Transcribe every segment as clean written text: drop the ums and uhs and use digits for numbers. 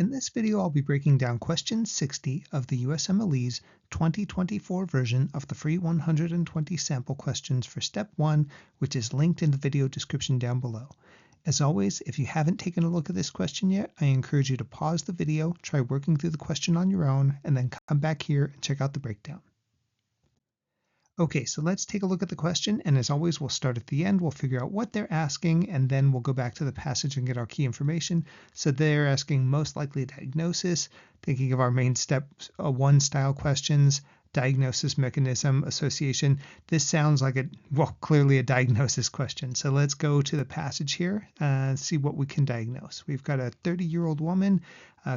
In this video, I'll be breaking down question 60 of the USMLE's 2024 version of the free 120 sample questions for step 1, which is linked in the video description down below. As always, if you haven't taken a look at this question yet, I encourage you to pause the video, try working through the question on your own, and then come back here and check out the breakdown. Okay, so let's take a look at the question, and as always, we'll start at the end, we'll figure out what they're asking, and then we'll go back to the passage and get our key information. So they're asking most likely diagnosis, thinking of our main step 1 style questions, diagnosis, mechanism, association. This sounds like clearly a diagnosis question. So let's go to the passage here and see what we can diagnose. We've got a 30-year-old woman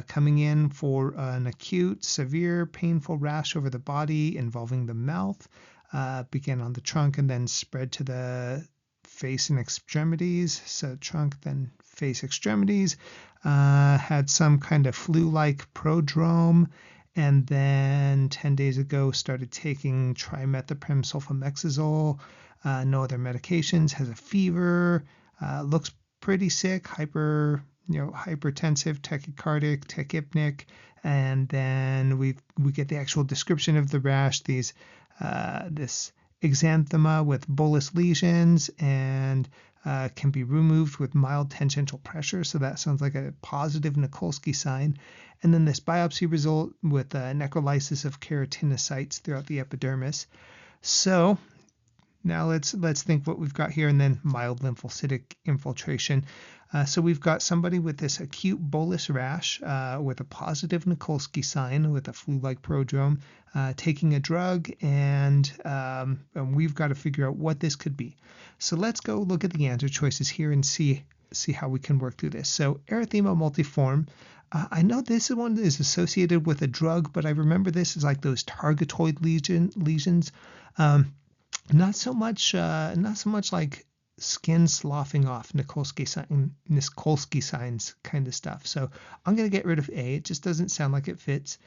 coming in for an acute, severe, painful rash over the body involving the mouth. Began on the trunk and then spread to the face and extremities. So trunk, then face, extremities. Had some kind of flu-like prodrome, and then 10 days ago started taking trimethoprim sulfamexazole. No other medications. Has a fever. Looks pretty sick. Hypertensive, tachycardic, tachypnic, and then we get the actual description of the rash. This exanthema with bullous lesions and can be removed with mild tangential pressure. So that sounds like a positive Nikolsky sign. And then this biopsy result with necrolysis of keratinocytes throughout the epidermis. So now let's think what we've got here, and then mild lymphocytic infiltration. So we've got somebody with this acute bullous rash with a positive Nikolsky sign with a flu-like prodrome, taking a drug, and we've got to figure out what this could be. So let's go look at the answer choices here and see how we can work through this. So erythema multiforme. I know this one is associated with a drug, but I remember this as like those targetoid lesions. Not so much like skin sloughing off, Nikolsky signs kind of stuff. So I'm going to get rid of A. It just doesn't sound like it fits.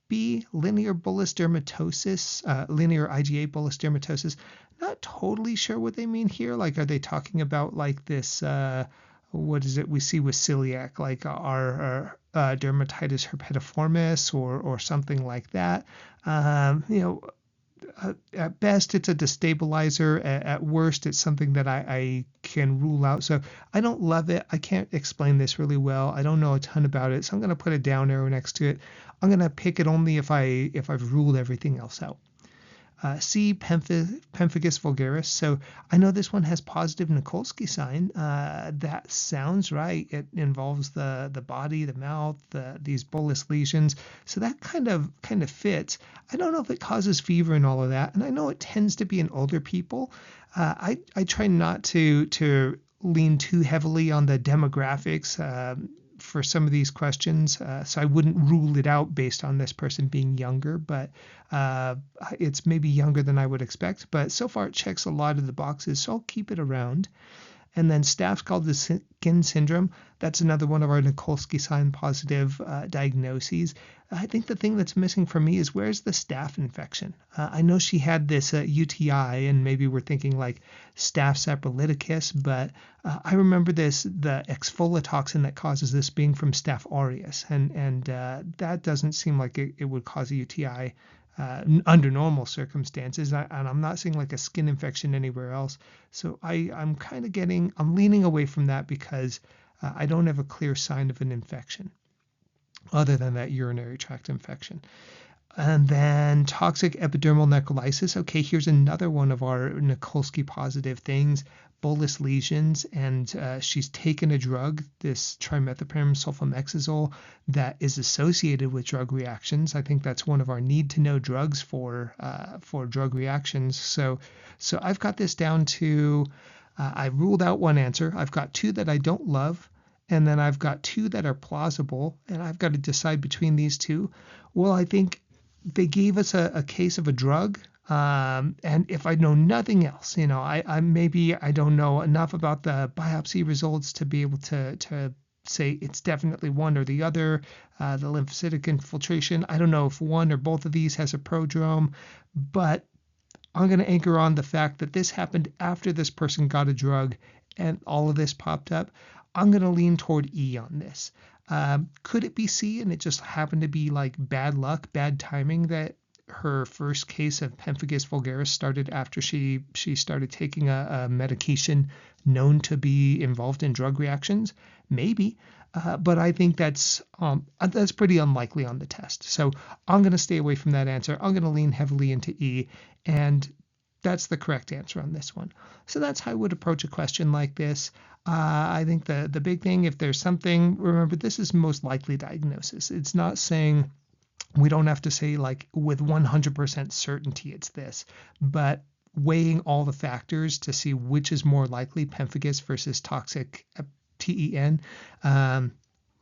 B, linear bullous dermatosis, linear IgA bullous dermatosis. Not totally sure what they mean here. Like, are they talking about like this, what is it we see with celiac, like our dermatitis herpetiformis or something like that? At best, it's a destabilizer. At worst, it's something that I can rule out. So I don't love it. I can't explain this really well. I don't know a ton about it. So I'm going to put a down arrow next to it. I'm going to pick it only if I've ruled everything else out. C, pemphigus vulgaris. So I know this one has positive Nikolsky sign. That sounds right. It involves the body, the mouth, these bullous lesions. So that kind of fits. I don't know if it causes fever and all of that. And I know it tends to be in older people. I try not to lean too heavily on the demographics for some of these questions, so I wouldn't rule it out based on this person being younger, but it's maybe younger than I would expect. But so far it checks a lot of the boxes, so I'll keep it around. And then Staph-Skin syndrome, that's another one of our Nikolsky sign positive diagnoses. I think the thing that's missing for me is, where's the staph infection? I know she had this UTI, and maybe we're thinking like Staph saprolyticus, but I remember the exfolatoxin that causes this being from Staph aureus, and that doesn't seem like it would cause a UTI under normal circumstances, and I'm not seeing like a skin infection anywhere else. So I'm leaning away from that because I don't have a clear sign of an infection other than that urinary tract infection. And then toxic epidermal necrolysis. Okay, here's another one of our Nikolsky positive things, bullous lesions, and she's taken a drug, this trimethoprim sulfamexazole, that is associated with drug reactions. I think that's one of our need-to-know drugs for drug reactions. So I've got this down to, I ruled out one answer. I've got 2 that I don't love, and then I've got 2 that are plausible, and I've got to decide between these 2. Well, I think they gave us a case of a drug, and if I know nothing else, I don't know enough about the biopsy results to be able to say it's definitely one or the other. The lymphocytic infiltration, I don't know if one or both of these has a prodrome, but I'm going to anchor on the fact that this happened after this person got a drug and all of this popped up. I'm going to lean toward E on this. Could it be C and it just happened to be like bad luck, bad timing that her first case of pemphigus vulgaris started after she started taking a medication known to be involved in drug reactions? Maybe. But I think that's pretty unlikely on the test. So I'm going to stay away from that answer. I'm going to lean heavily into E, and that's the correct answer on this one. So that's how I would approach a question like this. I think the big thing, if there's something, remember this is most likely diagnosis. It's not saying, we don't have to say like with 100% certainty it's this, but weighing all the factors to see which is more likely, pemphigus versus toxic TEN.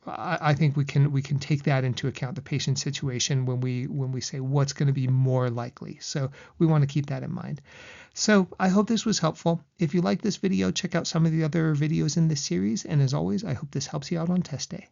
I think we can take that into account, the patient situation, when we say what's going to be more likely. So we want to keep that in mind. So I hope this was helpful. If you like this video, check out some of the other videos in this series. And as always, I hope this helps you out on test day.